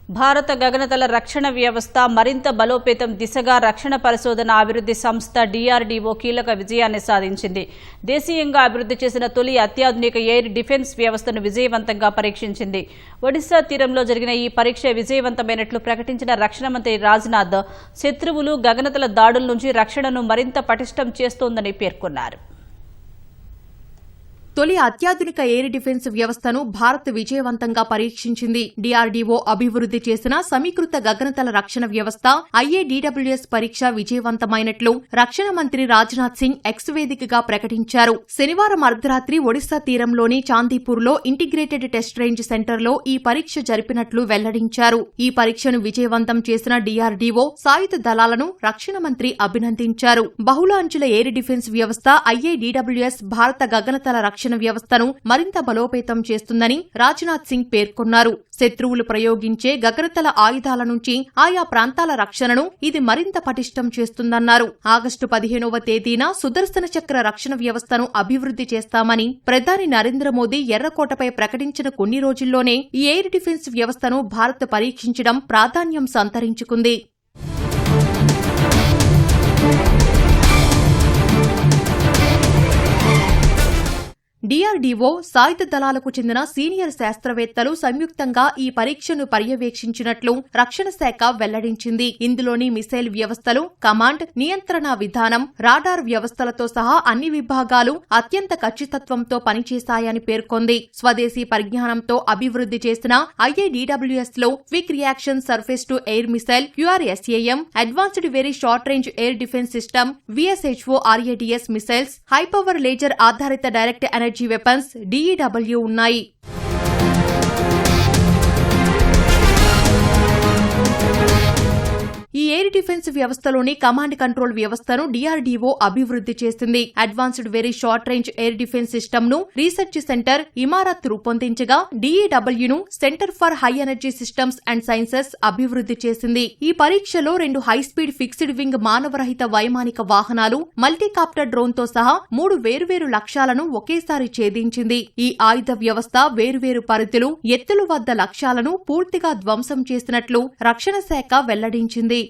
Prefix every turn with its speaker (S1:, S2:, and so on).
S1: భారత గగనతల రక్షణ వ్యవస్థ మరింత బలోపేతం దిశగా రక్షణ పరిశోధన అభివృద్ధి సంస్థ DRDO కీలక విజయాన్ని సాధించింది. దేశీయంగా అభివృద్ధి చేసిన తొలి అత్యాధునిక ఎయిర్ డిఫెన్స్ వ్యవస్థను విజయవంతంగా పరీక్షించింది. ఒడిశా తీరంలో జరిగిన ఈ పరీక్ష విజయవంతమైనట్లు ప్రకటించిన రక్షణ మంత్రి రాజ్నాథ్, శత్రువులు గగనతల దాడుల నుంచి రక్షణను మరింత పటిష్టం చేస్తోందని పేర్కొన్నారు.
S2: తొలి అత్యాధునిక ఎయిర్ డిఫెన్స్ వ్యవస్థను భారత్ విజయవంతంగా పరీక్షించింది. DRDO అభివృద్ధి చేసిన సమీకృత గగనతల రక్షణ వ్యవస్థ IADWS పరీక్ష విజయవంతమైనట్లు రక్షణ మంత్రి రాజ్నాథ్ సింగ్ ఎక్స్ వేదికగా ప్రకటించారు. శనివారం అర్ధరాత్రి ఒడిశా తీరంలోని చాందీపూర్లో ఇంటిగ్రేటెడ్ టెస్ట్ రేంజ్ సెంటర్లో ఈ పరీక్ష జరిపినట్లు వెల్లడించారు. ఈ పరీక్షను విజయవంతం చేసిన DRDO సాయుధ దళాలను రక్షణ మంత్రి అభినందించారు. బహుళ అంచుల ఎయిర్ డిఫెన్స్ వ్యవస్థ IADWS భారత గగనతల రక్షణ వ్యవస్థను మరింత బలోపేతం చేస్తుందని రాజ్నాథ్ సింగ్ పేర్కొన్నారు. శత్రువులు ప్రయోగించే గగనతల ఆయుధాల నుంచి ఆయా ప్రాంతాల రక్షణను ఇది మరింత పటిష్టం చేస్తుందన్నారు. ఆగస్టు 15వ తేదీన సుదర్శన చక్ర రక్షణ వ్యవస్థను అభివృద్ధి చేస్తామని ప్రధాని నరేంద్ర మోదీ ఎర్రకోటపై ప్రకటించిన కొన్ని రోజుల్లోనే ఈ ఎయిర్ డిఫెన్స్ వ్యవస్థను భారత్ పరీక్షించడం ప్రాధాన్యం సంతరించుకుంది. DRDO సాయుధ దళాలకు చెందిన సీనియర్ శాస్త్రవేత్తలు సంయుక్తంగా ఈ పరీక్షను పర్యవేక్షించినట్లు రక్షణ శాఖ వెల్లడించింది. ఇందులోని మిసైల్ వ్యవస్థలు, కమాండ్, నియంత్రణ విధానం, రాడార్ వ్యవస్థలతో సహా అన్ని విభాగాలు అత్యంత ఖచ్చితత్వంతో పనిచేశాయని పేర్కొంది. స్వదేశీ పరిజ్ఞానంతో అభివృద్ధి చేసిన IADWS లో quick reaction surface to air missile QRSAM, advanced very short range air defence system VSHO RADS missiles, high power laser ఆధారిత డైరెక్ట్ ఎనర్జీ వెపన్స్ DEW ఉన్నాయి. ఈ ఎయిర్ డిఫెన్స్ వ్యవస్థలోని కమాండ్ కంట్రోల్ వ్యవస్థను DRDO అభివృద్ధి చేసింది. Advanced very short range air defence system ను research centre Imarat రూపొందించగా DEW ను centre for high energy systems and sciences అభివృద్ధి చేసింది. ఈ పరీక్షలో 2 హై స్పీడ్ ఫిక్స్డ్ వింగ్ మానవరహిత వైమానిక వాహనాలు, మల్టీకాప్టర్ డ్రోన్ తో సహా 3 వేర్వేరు లక్ష్యాలను ఒకేసారి ఛేదించింది. ఈ ఆయుధ వ్యవస్థ వేర్వేరు పరిధులు, ఎత్తుల వద్ద లక్ష్యాలను పూర్తిగా ధ్వంసం చేసినట్లు రక్షణ శాఖ వెల్లడించింది.